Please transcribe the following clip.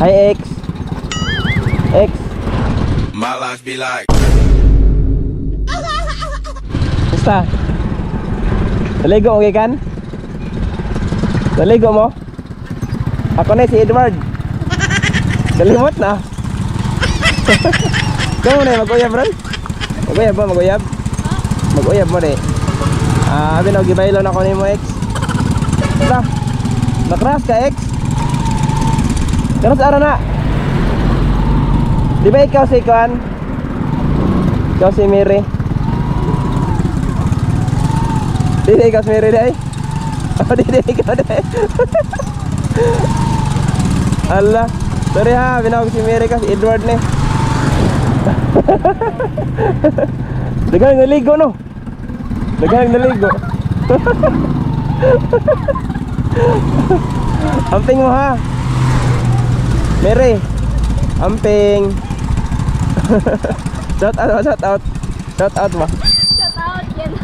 Hi, X. X. My life be like. Basta. Naligo mo gikan? Naligo mo? Ako na si Edward. Kalimot na. Kamu na mag-uyab ron? Mag-uyab ba? Mag-uyab? Mag-uyab mo na abi na, gibaylo na ko ni mo, X. Basta. Nakras ka, X. Karas ara na. Di ba ikaw si Kuan? Ikaw si Mary? Di ikaw si Mary day? Oh, di ikaw day. Allah, sorry ha, binawag si Mary ka, si Edward ni. Dagang naligo no? Dagang naligo. Amping mo ha, Mary. Amping. Shout out, shout out. Shout out ba? Shout out yan.